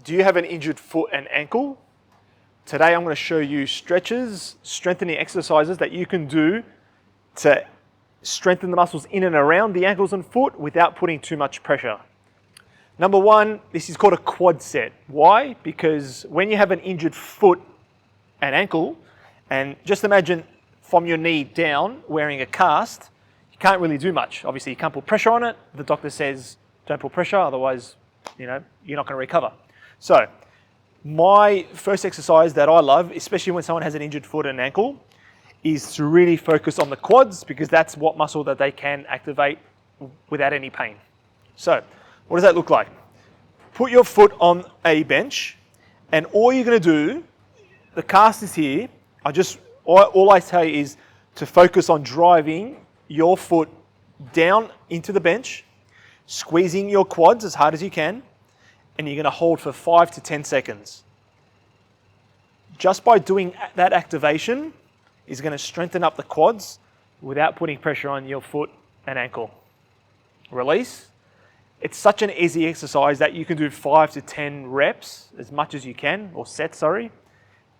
Do you have an injured foot and ankle? Today I'm going to show you stretches, strengthening exercises that you can do to strengthen the muscles in and around the ankles and foot without putting too much pressure. Number one, this is called a quad set. Why? Because when you have an injured foot and ankle, and just imagine from your knee down wearing a cast, you can't really do much. Obviously you can't put pressure on it. The doctor says don't put pressure, otherwise you're not going to recover. So my first exercise that I love, especially when someone has an injured foot and ankle, is to really focus on the quads, because that's what muscle that they can activate without any pain. So what does that look like? Put your foot on a bench, and all you're going to do, the cast is here. All I say is to focus on driving your foot down into the bench, squeezing your quads as hard as you can, and you're going to hold for 5 to 10 seconds. Just by doing that activation is going to strengthen up the quads without putting pressure on your foot and ankle. Release. It's such an easy exercise that you can do 5 to 10 reps, as much as you can, or sets, sorry,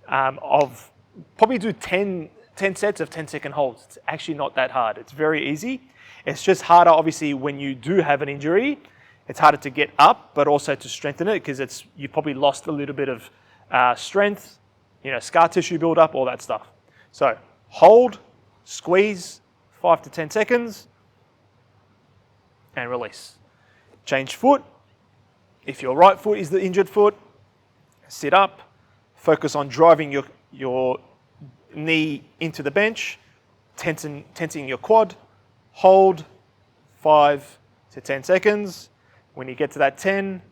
of probably do 10 sets of 10-second holds. It's actually not that hard. It's very easy. It's just harder, obviously, when you do have an injury. It's harder to get up, but also to strengthen it, because you've probably lost a little bit of strength, scar tissue build up, all that stuff. So hold, squeeze, 5 to 10 seconds, and release. Change foot. If your right foot is the injured foot, sit up, focus on driving your knee into the bench, tensing your quad, hold 5 to 10 seconds. When you get to that 10,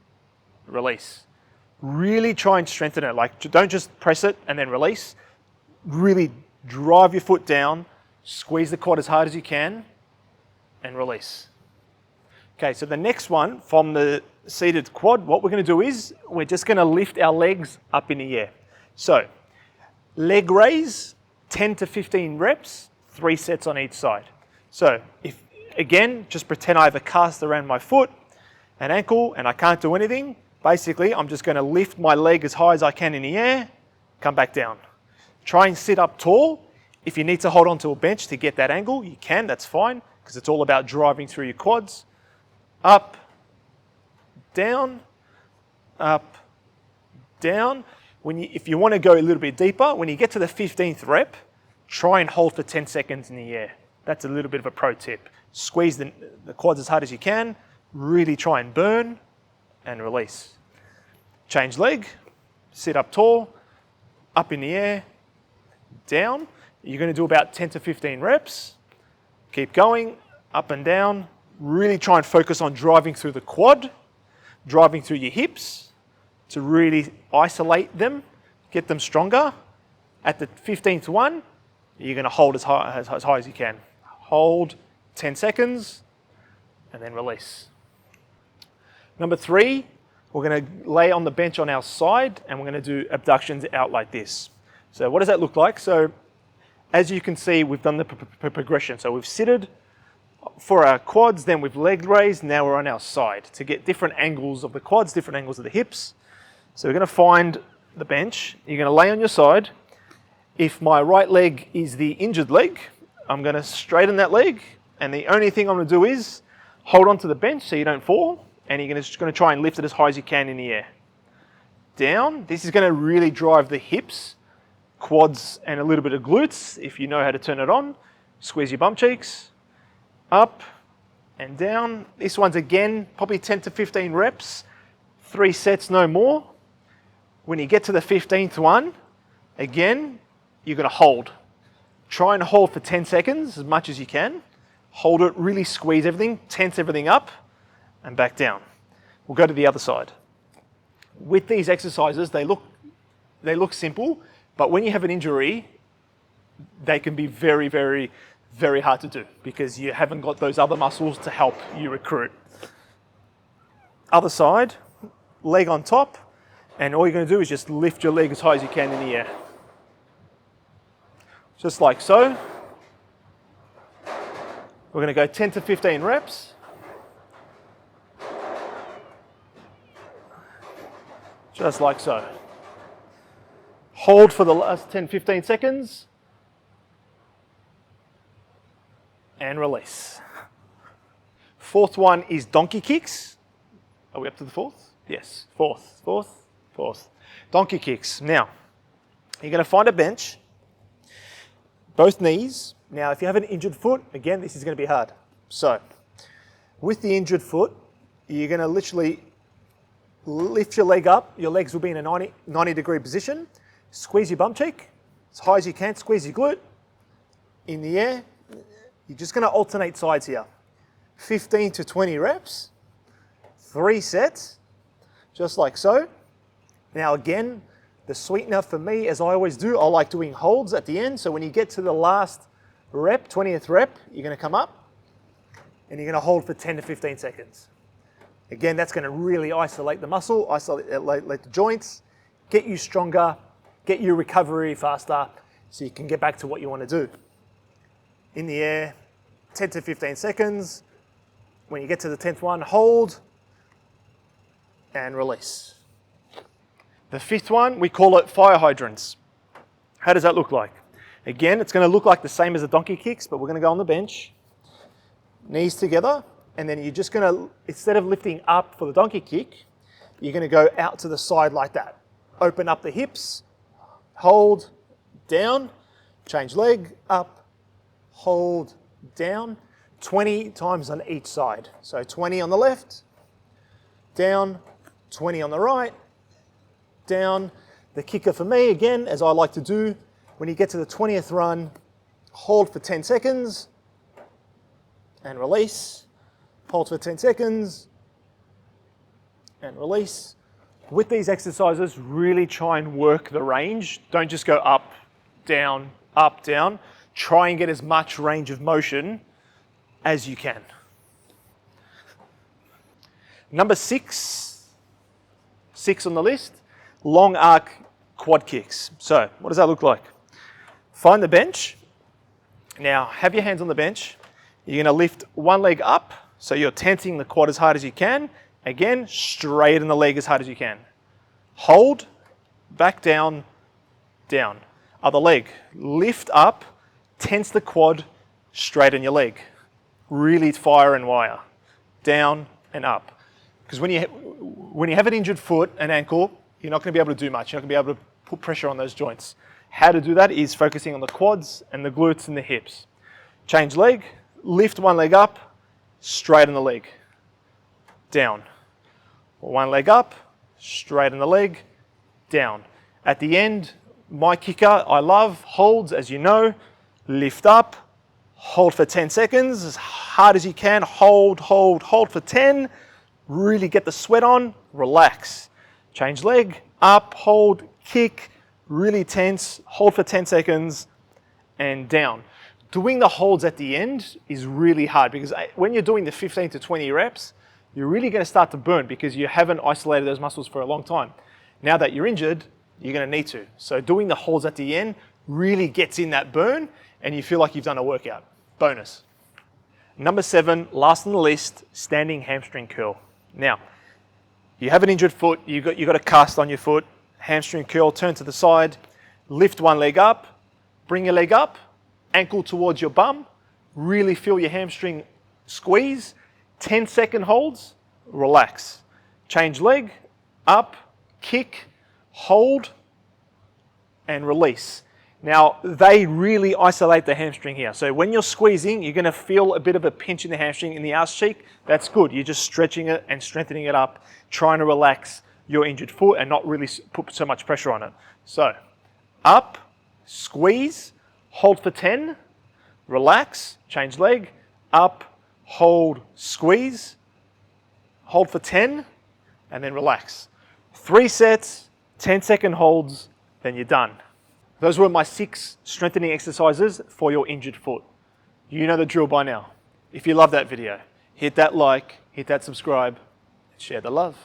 release. Really try and strengthen it. Like, don't just press it and then release. Really drive your foot down, squeeze the quad as hard as you can, and release. Okay, so the next one from the seated quad, what we're going to do is we're just going to lift our legs up in the air. So, leg raise, 10 to 15 reps, 3 sets on each side. So, again, just pretend I have a cast around my foot and ankle and I can't do anything. Basically, I'm just going to lift my leg as high as I can in the air, come back down. Try and sit up tall. If you need to hold onto a bench to get that angle, you can, that's fine, because it's all about driving through your quads. Up, down, up, down. If you want to go a little bit deeper, when you get to the 15th rep, try and hold for 10 seconds in the air. That's a little bit of a pro tip. Squeeze the quads as hard as you can, really try and burn, and release. Change leg, sit up tall, up in the air, down. You're going to do about 10 to 15 reps. Keep going, up and down. Really try and focus on driving through the quad, driving through your hips to really isolate them, get them stronger. At the 15th one, you're going to hold as high as you can. Hold 10 seconds and then release. Number 3, we're going to lay on the bench on our side and we're going to do abductions out like this. So what does that look like? So as you can see, we've done the progression. So we've sitted for our quads, then we've leg raised, now we're on our side to get different angles of the quads, different angles of the hips. So we're going to find the bench. You're going to lay on your side. If my right leg is the injured leg, I'm going to straighten that leg, and the only thing I'm going to do is hold onto the bench so you don't fall, and you're just going to try and lift it as high as you can in the air. Down. This is going to really drive the hips, quads, and a little bit of glutes if you know how to turn it on. Squeeze your bum cheeks. Up and down. This one's again probably 10 to 15 reps, 3 sets, no more. When you get to the 15th one, again, you're going to hold. Try and hold for 10 seconds as much as you can. Hold it, really squeeze everything, tense everything up, and back down. We'll go to the other side. With these exercises, they look simple, but when you have an injury, they can be very, very, very hard to do because you haven't got those other muscles to help you recruit. Other side, leg on top, and all you're going to do is just lift your leg as high as you can in the air. Just like so. We're going to go 10 to 15 reps. just like so. Hold for the last 10-15 seconds and release. Fourth one is donkey kicks. Are we up to the fourth? Yes, fourth. Donkey kicks. Now, you're going to find a bench, both knees. Now, if you have an injured foot, again, this is going to be hard. So, with the injured foot, you're going to literally lift your leg up. Your legs will be in a 90-degree position. Squeeze your bum cheek as high as you can. Squeeze your glute in the air. You're just going to alternate sides here. 15 to 20 reps, 3 sets, just like so. Now again, the sweetener for me, as I always do, I like doing holds at the end. So when you get to the last rep, 20th rep, you're going to come up and you're going to hold for 10 to 15 seconds. Again, that's going to really isolate the muscle, isolate the joints, get you stronger, get your recovery faster so you can get back to what you want to do. In the air, 10 to 15 seconds. When you get to the 10th one, hold and release. The 5th one, we call it fire hydrants. How does that look like? Again, it's going to look like the same as the donkey kicks, but we're going to go on the bench, knees together, and then you're just going to, instead of lifting up for the donkey kick, you're going to go out to the side like that. Open up the hips, hold, down, change leg, up, hold, down, 20 times on each side. So 20 on the left, down, 20 on the right, down. The kicker for me, again, as I like to do, when you get to the 20th run, hold for 10 seconds and release. Hold for 10 seconds and release. With these exercises, really try and work the range. Don't just go up, down, up, down. Try and get as much range of motion as you can. Number 6 on the list, long arc quad kicks. So what does that look like? Find the bench. Now have your hands on the bench. You're going to lift one leg up, so you're tensing the quad as hard as you can. Again, straighten the leg as hard as you can. Hold, back down, down. Other leg, lift up, tense the quad, straighten your leg. Really fire and wire, down and up. Because when you have an injured foot, an ankle, you're not going to be able to do much. You're not going to be able to put pressure on those joints. How to do that is focusing on the quads and the glutes and the hips. Change leg, lift one leg up, straighten the leg, down. One leg up, straighten the leg, down. At the end, my kicker I love, holds, as you know, lift up, hold for 10 seconds, as hard as you can, hold for 10, really get the sweat on, relax. Change leg, up, hold, kick, really tense, hold for 10 seconds, and down. Doing the holds at the end is really hard because when you're doing the 15 to 20 reps, you're really going to start to burn because you haven't isolated those muscles for a long time. Now that you're injured, you're going to need to. So doing the holds at the end really gets in that burn and you feel like you've done a workout. Bonus. Number 7, last on the list, standing hamstring curl. Now, you have an injured foot, you've got a cast on your foot, hamstring curl, turn to the side, lift one leg up, bring your leg up, ankle towards your bum, really feel your hamstring squeeze, 10-second holds, relax. Change leg, up, kick, hold, and release. Now, they really isolate the hamstring here. So when you're squeezing, you're going to feel a bit of a pinch in the hamstring, in the arse cheek. That's good. You're just stretching it and strengthening it up, trying to relax your injured foot and not really put so much pressure on it. So, up, squeeze, hold for 10, relax, change leg, up, hold, squeeze, hold for 10, and then relax. 3 sets, 10-second holds, then you're done. Those were my 6 strengthening exercises for your injured foot. You know the drill by now. If you love that video, hit that like, hit that subscribe, and share the love.